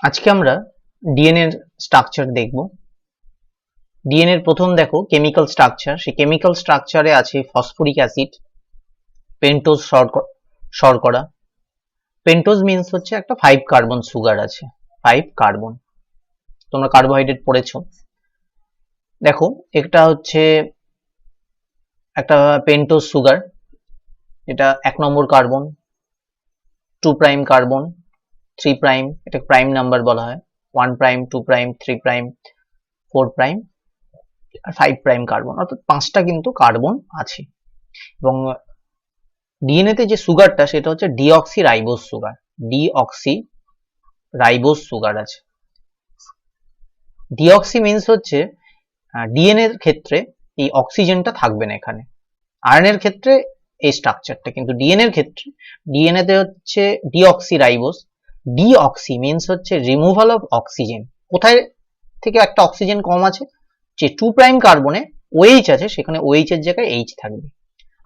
আজকে আমরা ডিএনএ এর স্ট্রাকচার দেখব। ডিএনএ এর প্রথম দেখো কেমিক্যাল স্ট্রাকচার। সেই কেমিক্যাল স্ট্রাকচারে আছে ফসফরিক অ্যাসিড, পেন্টোজ শর্করা। পেন্টোজ মিন্স হচ্ছে একটা 5 কার্বন সুগার আছে, 5 কার্বন। তোমরা কার্বোহাইড্রেট পড়েছো। দেখো এটা হচ্ছে একটা পেন্টোজ সুগার, এটা 1 নম্বর কার্বন, 2 প্রাইম কার্বন, 3 প্রাইম, এটা প্রাইম নাম্বার বলা হয়, 1 প্রাইম, 2 প্রাইম, 3 প্রাইম, 4 প্রাইম আর 5 প্রাইম কার্বন, অর্থাৎ 5টা কিন্তু কার্বন আছে। এবং ডিএনএ তে যে সুগারটা সেটা হচ্ছে deoxy ribose sugar, deoxy ribose sugar আছে। ডিঅক্সি মিন্স হচ্ছে ডিএনএ এর ক্ষেত্রে এই অক্সিজেনটা থাকবে না এখানে, আরএনএ এর ক্ষেত্রে এই স্ট্রাকচারটা, কিন্তু ডিএনএ এর ক্ষেত্রে ডিএনএ তে হচ্ছে ডিঅক্সি রাইবোজ। ডিঅক্সি মিন্স হচ্ছে রিমুভাল অফ অক্সিজেন। কোথায় থেকে একটা অক্সিজেন কম আছে, যে 2 প্রাইম কার্বনে OH আছে সেখানে OH এর জায়গায় H থাকবে।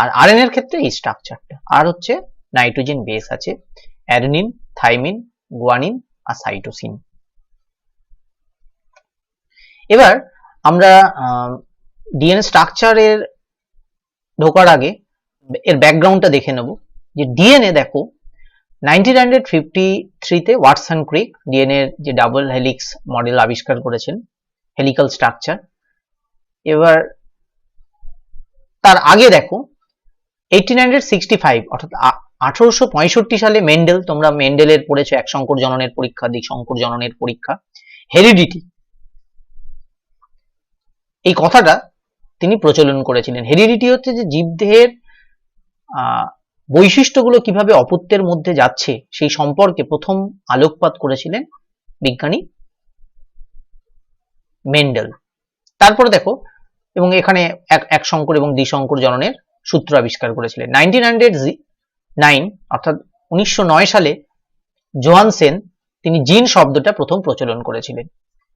আর আরএনএ এর ক্ষেত্রে এই স্ট্রাকচারটা। আর হচ্ছে নাইট্রোজেন বেস আছে, অ্যাডেনিন, থাইমিন, গুয়ানিন আর সাইটোসিন। এবার আমরা ডিএনএ স্ট্রাকচারের ঢোকার আগে এর ব্যাকগ্রাউন্ডটা দেখে নেব। যে ডিএনএ দেখো 1953 তে ওয়াটসন ক্রিক ডিএনএ এর যে ডাবল হেলিক্স মডেল আবিষ্কার করেছেন, হেলিক্যাল স্ট্রাকচার। এবার তার আগে দেখো 1865 অর্থাৎ 1865 সালে মেন্ডেল, তোমরা মেন্ডেলের পড়েছো এক সংকর জননের পরীক্ষা, দ্বিসংকর জননের পরীক্ষা, হেরিডিটি, এই কথাটা তিনি প্রচলন করেছিলেন। হেরিডিটি হচ্ছে যে জীবদেহের বৈশিষ্ট্যগুলো কিভাবে অপত্যের মধ্যে যাচ্ছে সেই সম্পর্কে প্রথম আলোকপাত করেছিলেন বিজ্ঞানী মেন্ডেল। তারপরে দেখো, এবং এখানে এক সংকর এবং দ্বিসংকর জননের সূত্র আবিষ্কার করেছিলেন। 1909 অর্থাৎ 1909 সালে জোহানসেন তিনি জিন শব্দটা প্রথম প্রচলন করেছিলেন।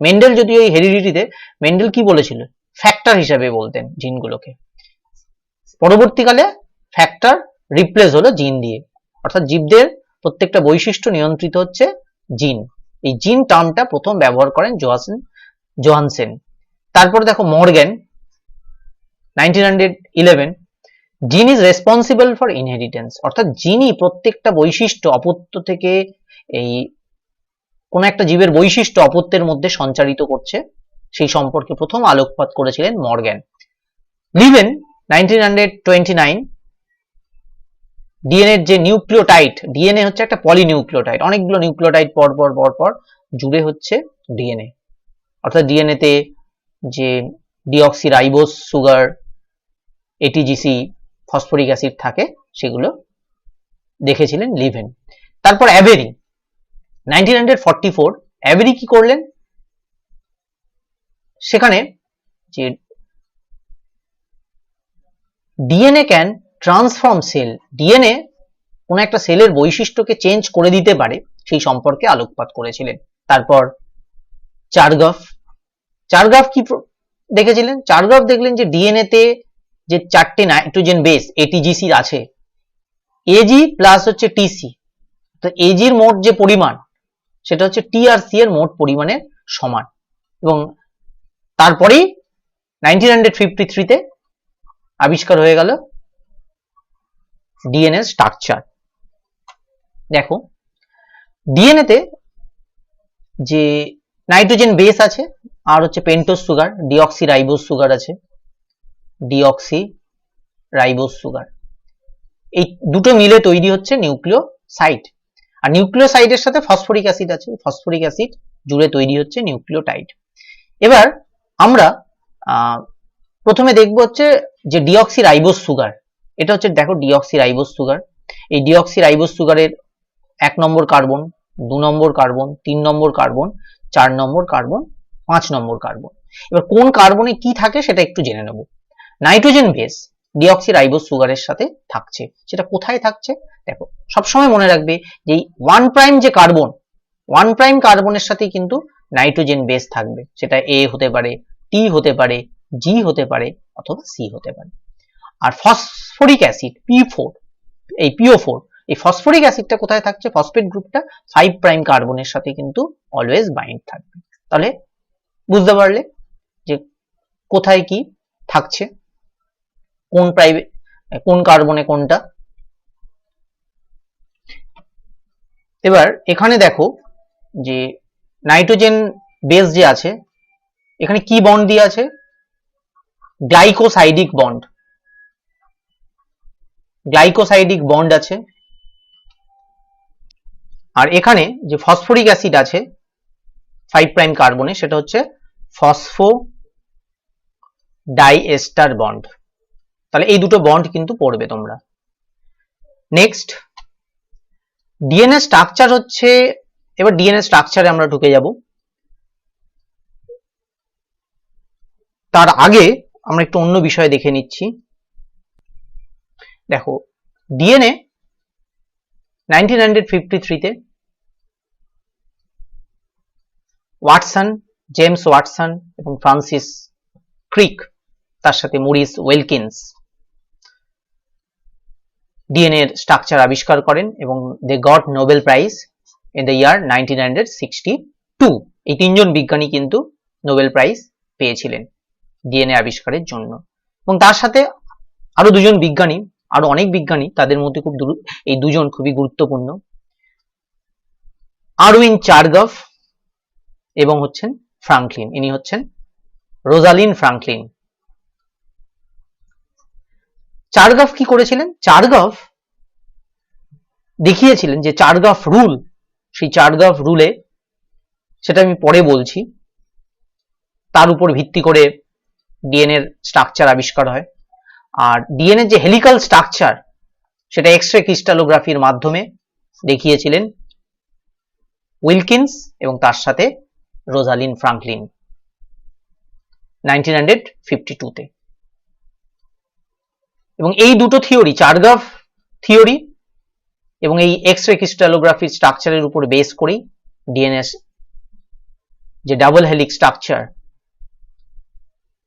মেন্ডেল যদিও এই হেরিডিটিতে মেন্ডেল কি বলেছিল, ফ্যাক্টর হিসাবে বলতেন জিনগুলোকে। পরবর্তীকালে ফ্যাক্টর রিপ্লেস হলো জিন দিয়ে, অর্থাৎ জীবদের প্রত্যেকটা বৈশিষ্ট্য নিয়ন্ত্রিত হচ্ছে জিন। এই জিন টার্মটা প্রথম ব্যবহার করেন জোহানসেন। তারপরে দেখো মর্গ্যান 1911, জিন ইজ রেসপন্সিবল ফর ইনহেরিটেন্স, অর্থাৎ জিনই প্রত্যেকটা বৈশিষ্ট্য অপত্য থেকে, এই কোন একটা জীবের বৈশিষ্ট্য অপত্যের মধ্যে সঞ্চারিত করছে সেই সম্পর্কে প্রথম আলোকপাত করেছিলেন মর্গ্যান। লিভেন 1929, ডিএনএ এর যে নিউক্লিওটাইড, ডিএনএ হচ্ছে একটা পলিনিউক্লিওটাইড, অনেকগুলো নিউক্লিওটাইড পর জুড়ে হচ্ছে ডিএনএ, অর্থাৎ ডিএনএ তে যে deoxyribose sugar, ATGC, phosphoric acid থাকে সেগুলো দেখেছিলেন লিভেন। তারপর অ্যাবেরি 1944, অ্যাবেরি কি করলেন, সেখানে যে DNA can transform cell, DNA কোন একটা সেলের বৈশিষ্ট্যকে চেঞ্জ করে দিতে পারে সেই সম্পর্কে আলোকপাত করেছিলেন। তারপর চারগাফ কি দেখেছিলেন, চারগাফ দেখলেন যে ডিএনএ তে যে 4টে নাইট্রোজেন বেস এটিজিসি আছে, এজি প্লাস হচ্ছে টিসি, তো এজির মোট যে পরিমাণ সেটা হচ্ছে টি আর সি এর মোট পরিমাণের সমান। এবং তারপরেই 1953 তে আবিষ্কার হয়ে গেল ডিএনএ স্ট্রাকচার। দেখো ডিএনএ তে যে নাইট্রোজেন বেস আছে আর হচ্ছে pentose sugar, deoxy ribose sugar আছে, ডিঅক্সি রাইবোজ সুগার, এই দুটো মিলে তৈরি হচ্ছে নিউক্লিওসাইড। আর নিউক্লিওসাইডের সাথে ফসফরিক অ্যাসিড আছে, ফসফরিক অ্যাসিড জুড়ে তৈরি হচ্ছে নিউক্লিওটাইড। এবার আমরা প্রথমে দেখব হচ্ছে যে ডিঅক্সি রাইবোজ সুগার, এটা হচ্ছে দেখো ডিঅক্সি রাইবোজ সুগার। এই ডিঅক্সি রাইবোজ সুগারের 1 নম্বর কার্বন, 2 নম্বর কার্বন, 3 নম্বর কার্বন, 4 নম্বর কার্বন, 5 নম্বর কার্বন। এবার কোন কার্বনে কি থাকে সেটা একটু জেনে নেব। নাইট্রোজেন বেস ডিঅক্সি রাইবোজ সুগারের সাথে থাকছে, সেটা কোথায় থাকছে দেখো, সবসময় মনে রাখবে যে 1 প্রাইম যে কার্বন, 1 প্রাইম কার্বনের সাথে কিন্তু নাইট্রোজেন বেস থাকবে, সেটা এ হতে পারে, টি হতে পারে, জি হতে পারে অথবা সি হতে পারে। আর ফসফরিক অ্যাসিড P4, এই PO4, এই ফসফরিক অ্যাসিডটা কোথায় থাকছে, ফসফেট গ্রুপটা 5 প্রাইম কার্বনের সাথে কিন্তু অলওয়েজ বাইন্ড থাকবে। তাহলে বুঝতে পারলে যে কোথায় কি থাকছে, কোন প্রাইভেট কোন কার্বনে কোনটা। এবার এখানে দেখো যে নাইট্রোজেন বেস যে আছে এখানে কি বন্ড দিয়ে আছে, গ্লাইকোসাইডিক বন্ড, গ্লাইকোসাইডিক বন্ড আছে। আর এখানে যে ফসফরিক অ্যাসিড আছে 5 প্রাইম কার্বনে সেটা হচ্ছে ফসফো ডাইএস্টার বন্ড। তাহলে এই দুটো বন্ড কিন্তু পড়বে তোমরা। নেক্সট ডিএনএ স্ট্রাকচার হচ্ছে, এবার ডিএনএ স্ট্রাকচারে আমরা ঢুকে যাব। তার আগে আমরা একটু অন্য বিষয় দেখে নিচ্ছি। দেখো ডিএনএ 1953 তে ওয়াটসন, জেমস ওয়াটসন এবং ফ্রান্সিস ক্রিক তার সাথে মরিস ওয়েলকিন্স ডিএনএ এর স্ট্রাকচার আবিষ্কার করেন এবং they got Nobel prize in the year 1962। এই তিনজন বিজ্ঞানী কিন্তু নোবেল প্রাইজ পেয়েছিলেন ডিএনএ আবিষ্কারের জন্য। এবং তার সাথে আরো দুজন বিজ্ঞানী, আরো অনেক বিজ্ঞানী, তাদের মধ্যে এই দুজন খুবই গুরুত্বপূর্ণ, আরউইন চার্গাফ এবং হচ্ছেন ফ্রাঙ্কলিন, ইনি হচ্ছেন রোজালিন ফ্রাঙ্কলিন। চার্গাফ কি করেছিলেন, চার্গাফ দেখিয়েছিলেন যে চার্গাফ রুল, সেই চার্গাফ রুলে, সেটা আমি পরে বলছি, তার উপর ভিত্তি করে ডিএনএ এর স্ট্রাকচার আবিষ্কার হয়। আর ডিএনএ যে হেলিক্যাল স্ট্রাকচার সেটা এক্স রে ক্রিস্টালোগ্রাফির মাধ্যমে দেখিয়েছিলেন উইলকিন্স এবং তার সাথে রোজালিন ফ্রাঙ্কলিন 1952 তে। এবং এই দুটো থিওরি, চার্গাফ থিওরি এবং এই এক্স রে ক্রিস্টালোগ্রাফির স্ট্রাকচারের উপর বেস করেই ডিএনএ যে ডাবল হেলিক্স স্ট্রাকচার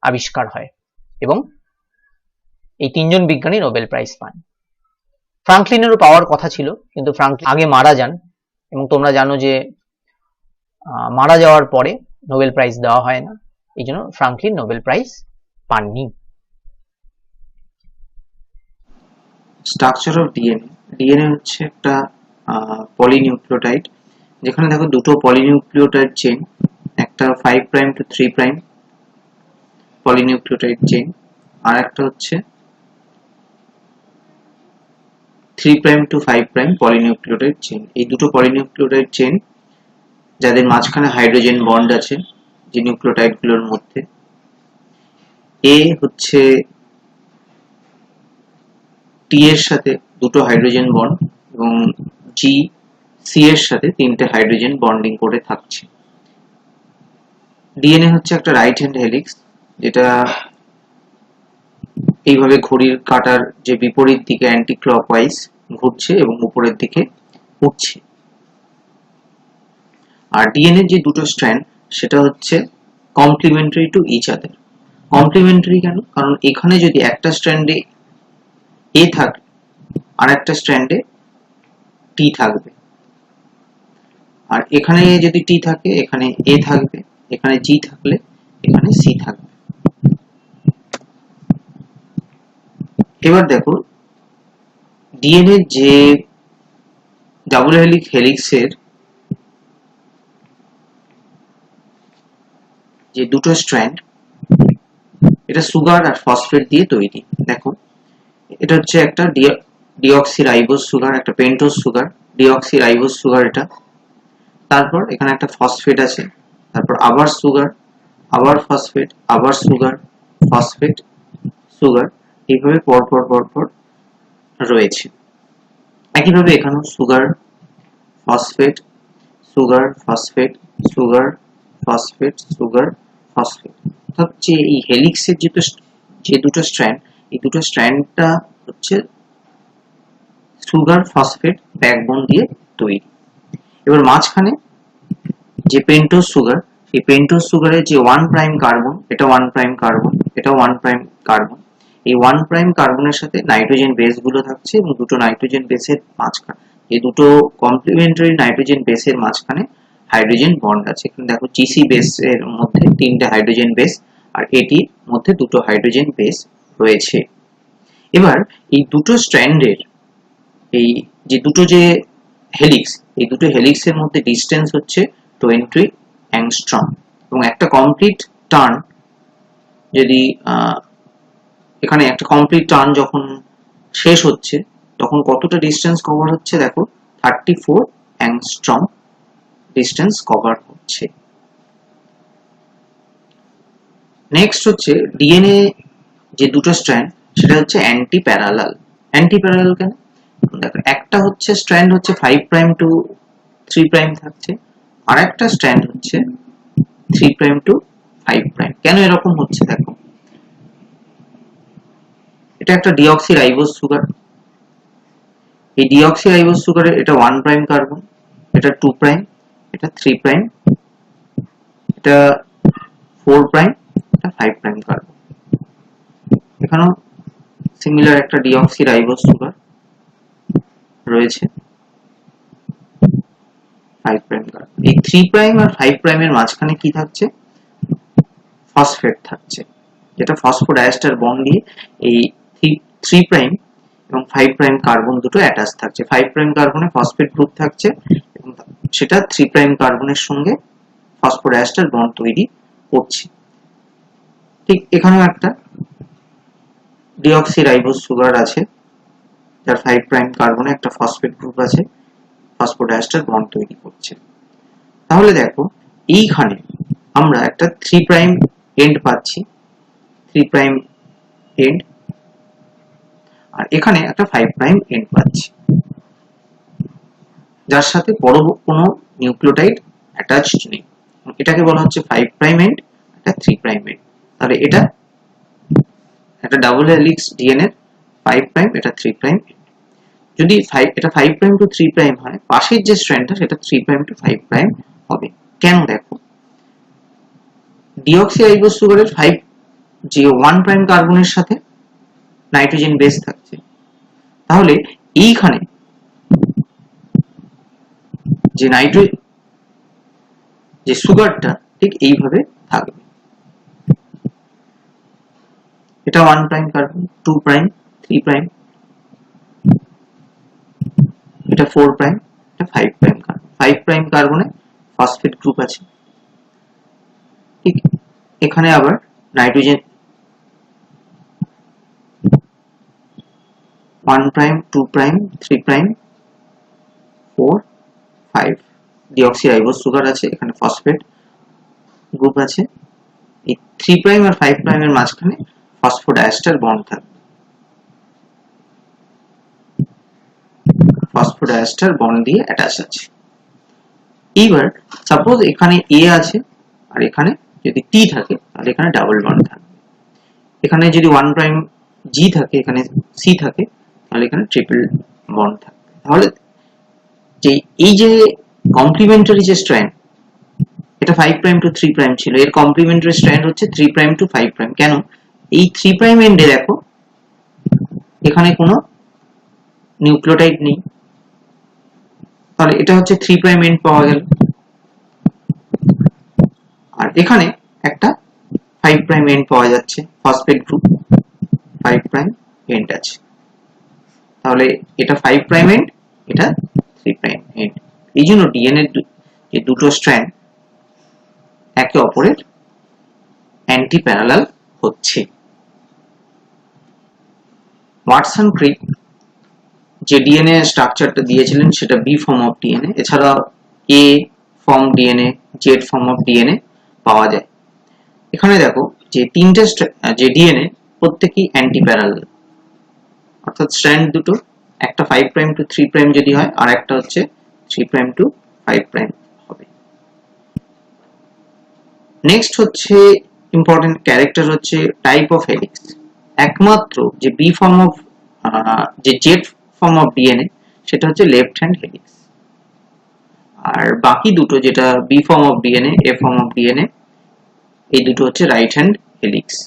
আবিষ্কার হয় এবং এই তিনজন বিজ্ঞানী নোবেল প্রাইজ পান। ফ্রাঙ্কলিনেরও পাওয়ার কথা ছিল, কিন্তু ফ্রাঙ্কলিন আগে মারা যান এবং তোমরা জানো যে মারা যাওয়ার পরে নোবেল প্রাইজ দেওয়া হয় না, এই জন্য ফ্রাঙ্কলিন নোবেল প্রাইজ পাননি। স্ট্রাকচার অফ ডিএনএ, ডিএনএ হচ্ছে একটা পলিনিউক্লিওটাইড, যেখানে দেখো দুটো পলিনিউক্লিওটাইড চেইন, একটা 5 prime to 3 prime polynucleotide chain, আর একটা হচ্ছে 3 prime to 5 prime polynucleotide chain. এই দুটো পলিনিউক্লিওটাইড চেইন যাদের মাঝখানে হাইড্রোজেন বন্ড আছে যে নিউক্লিওটাইড গুলোর মধ্যে, এ হচ্ছে টি এর সাথে দুটো হাইড্রোজেন বন্ড এবং জি সি এর সাথে তিনটে হাইড্রোজেন বন্ডিং করে থাকছে। ডিএনএ হচ্ছে একটা রাইট হ্যান্ড হেলিক্স, যেটা এইভাবে ঘড়ির কাঁটার যে বিপরীত দিকে অ্যান্টি ক্লকওয়াইজ ঘুরছে এবং উপরের দিকে উঠছে। আর ডিএনএ যে দুটো স্ট্র্যান্ড সেটা হচ্ছে complementary to each other. Complementary কেন? কারণ এখানে যদি একটা স্ট্র্যান্ডে এ থাকে আর একটা স্ট্র্যান্ডে টি থাকবে, আর এখানে যদি টি থাকে এখানে এ থাকবে, এখানে জি থাকলে এখানে সি থাকবে। এবার দেখো ডিএনএ যে ডাবল হেলিক্সের যে দুটো স্ট্র্যান্ড, এটা সুগার আর ফসফেট দিয়ে তৈরি। দেখো এটা হচ্ছে একটা ডিঅক্সিরাইবোজ সুগার, একটা পেন্টোজ সুগার, ডিঅক্সিরাইবোজ সুগার এটা। তারপর এখানে একটা ফসফেট আছে, তারপর আবার সুগার, আবার ফসফেট, আবার সুগার, ফসফেট, সুগার, এইভাবে পরপর পরপর রয়েছে। একইভাবে এখানেও sugar, phosphate, sugar, phosphate, sugar, phosphate, sugar, phosphate. অর্থাৎ যে এই হেলিক্সের যে দুটো স্ট্র্যান্ড, এই দুটো স্ট্র্যান্ডটা হচ্ছে সুগার ফসফেট ব্যাকবোন দিয়ে তৈরি। এবার মাঝখানে যে পেন্টোজ সুগার, এই পেন্টোজ সুগারের যে 1 প্রাইম কার্বন, এটা 1 প্রাইম কার্বন, এটা 1 প্রাইম কার্বন, এই 1 প্রাইম কার্বনের সাথে নাইট্রোজেন বেস গুলো থাকছে এবং দুটো নাইট্রোজেন বেসের মাঝখানে, এই দুটো কমপ্লিমেন্টারি নাইট্রোজেন বেসের মাঝখানে হাইড্রোজেন বন্ড আছে। এখানে দেখো GC বেসের মধ্যে 3টে হাইড্রোজেন বেস আর এটির মধ্যে দুটো হাইড্রোজেন বেস রয়েছে। এবার এই দুটো স্ট্র্যান্ডের এই যে দুটো যে হেলিক্স, এই দুটো হেলিক্সের মধ্যে ডিসটেন্স হচ্ছে 20 অ্যাংস্ট্রম এবং একটা কমপ্লিট টার্ন যদি এখানে একটা কমপ্লিট টার্ন যখন শেষ হচ্ছে তখন কতটা ডিসটেন্স কভার হচ্ছে দেখো 34 অ্যাংস্ট্রম ডিসটেন্স কভার হচ্ছে। নেক্সট হচ্ছে ডিএনএ যে দুটো স্ট্র্যান্ড সেটা হচ্ছে অ্যান্টি প্যারালাল। অ্যান্টি প্যারালাল কেন? দেখো একটা হচ্ছে স্ট্র্যান্ড হচ্ছে 5 প্রাইম টু 3 প্রাইম থাকছে, আর একটা স্ট্র্যান্ড হচ্ছে 3 প্রাইম টু 5 প্রাইম। কেন এরকম হচ্ছে দেখো, এটা একটা ডিঅক্সিরাইবোজ সুগার, এই ডিঅক্সিরাইবোজ সুগারে এটা 1 প্রাইম কার্বন, এটা 2 প্রাইম, এটা 3 প্রাইম, এটা 4 প্রাইম, এটা 5 প্রাইম কার্বন। এখানেও সিমিলার একটা ডিঅক্সিরাইবোজ সুগার রয়েছে 5 প্রাইম কার্বন। এই 3 প্রাইম আর 5 প্রাইমের মাঝখানে কি থাকছে? ফসফেট থাকছে, যেটা ফসফোডাইএস্টার বন্ড দিয়ে এই 3 প্রাইম এবং 5 প্রাইম কার্বন দুটো অ্যাটাচ থাকছে। 5 প্রাইম কার্বনে ফসফেট গ্রুপ থাকছে এবং সেটা 3 প্রাইম কার্বনের সঙ্গে ফসফোডাইএস্টার বন্ড তৈরি করছে। ঠিক এখানেও একটা ডিঅক্সিরাইবোজ সুগার আছে যার 5 প্রাইম কার্বনে একটা ফসফেট গ্রুপ আছে, ফসফোডাইএস্টার বন্ড তৈরি করছে। তাহলে দেখো এইখানে আমরা একটা 3 প্রাইম এন্ড পাচ্ছি, 3 প্রাইম এন্ড, আর এখানে একটা 5 প্রাইম এন্ড পাচ্ছি যার সাথে বড় কোনো নিউক্লিওটাইড অ্যাটাচড নেই। এটাকে বলা হচ্ছে 5 প্রাইম এন্ড, এটা 3 প্রাইম এন্ড। তাহলে এটা একটা ডাবল হেলিক্স ডিএনএ 5 প্রাইম, এটা 3 প্রাইম। যদি এটা 5 প্রাইম টু 3 প্রাইম হয়, পাশের যে স্ট্র্যান্ডটা সেটা 3 প্রাইম টু 5 প্রাইম হবে। কেন দেখো, ডিঅক্সিরাইবোজ সুগারের 5 যে 1 প্রাইম কার্বনের সাথে নাইট্রোজেন বেস থাকছে, তাহলে এইখানে যে যে সুগারটা ঠিক এইভাবে থাকবে। এটা 1 প্রাইম কার্বন, 2 প্রাইম, 3 প্রাইম, এটা 4 প্রাইম, এটা 5 প্রাইম কার্বন। 5 প্রাইম কার্বনে ফসফেট গ্রুপ আছে। ঠিক এখানে আবার nitrogen 1 prime, 2 prime, 3 prime, 4, 5 deoxyribose sugar আছে, এখানে ফসফেট গ্রুপ আছে। এই 3 প্রাইম আর 5 প্রাইমের মাঝখানে ফসফোডাইএস্টার বন্ড থাকবে, ফসফোডাইএস্টার বন্ড দিয়ে অ্যাটাচ আছে। এইবার সাপোজ এখানে এ আছে আর এখানে যদি টি থাকে তাহলে এখানে ডাবল বন্ড থাকবে। এখানে যদি 1 প্রাইম জি থাকে, এখানে সি থাকে, তাহলে এখানে ট্রিপল বন্ড থাকবে। তাহলে যে এই যে কমপ্লিমেন্টারি যে স্ট্র্যান্ড, এটা 5 প্রাইম টু 3 প্রাইম ছিল, এর কমপ্লিমেন্টারি স্ট্র্যান্ড হচ্ছে 3 প্রাইম টু 5 প্রাইম। কেন? এই 3 প্রাইম এন্ডে দেখো এখানে কোনো নিউক্লিওটাইড নেই, তাহলে এটা হচ্ছে 3 প্রাইম এন্ড পাওয়া গেল। আর এখানে একটা 5 প্রাইম এন্ড পাওয়া যাচ্ছে, ফসফেট গ্রুপ 5 প্রাইম এন্ড আছে। তাহলে এটা 5 প্রাইম এন্ড, এটা 3 প্রাইম এন্ড। এই জন্য ডিএনএ যে দুটো স্ট্র্যান্ড একে অপরের অ্যান্টি প্যারালাল হচ্ছে। ওয়াটসন ক্রিক যে ডিএনএ স্ট্রাকচারটা দিয়েছিলেন সেটা বি ফর্ম অফ ডিএনএ, এছাড়া A form DNA, Z form of DNA পাওয়া যায়। এখানে দেখো যে তিনটে যে ডিএনএ প্রত্যেকই অ্যান্টি প্যারালাল, অর্থাৎ স্ট্র্যান্ড দুটো, একটা 5 প্রাইম টু 3 প্রাইম যদি হয় আর একটা হচ্ছে 3 প্রাইম টু 5 প্রাইম হবে। নেক্সট হচ্ছে ইম্পর্টেন্ট ক্যারেক্টার হচ্ছে টাইপ অফ হেলিক্স। একমাত্র যে বি ফর্ম অফ যে জেড ফর্ম অফ ডিএনএ সেটা হচ্ছে লেফট হ্যান্ড হেলিক্স, আর বাকি দুটো যেটা B form of DNA, A form of DNA, এই দুটো হচ্ছে right hand helix.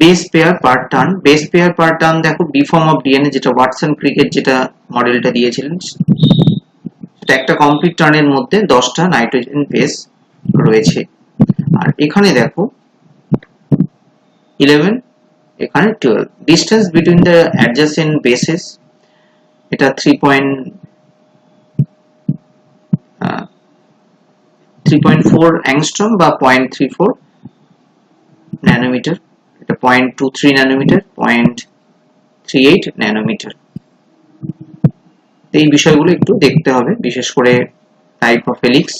Base pair per turn, base pair per turn দেখো বি ফর্ম অফ ডিএনএ যেটা ওয়াটসন ক্রিকেট যেটা মডেলটা দিয়েছিলেন, সেটা একটা কমপ্লিট টার্নের মধ্যে 10টা নাইট্রোজেন বেস রয়েছে। আর এখানে দেখো 11, এখানে 12। Distance between the adjacent bases এটা 3.4 অ্যাংস্ট্রম বা 0.34 ন্যানোমিটার, এটা 0.23 ন্যানোমিটার, 0.38 ন্যানোমিটার। এই বিষয়গুলো একটু দেখতে হবে, বিশেষ করে টাইপ অফ হেলিক্স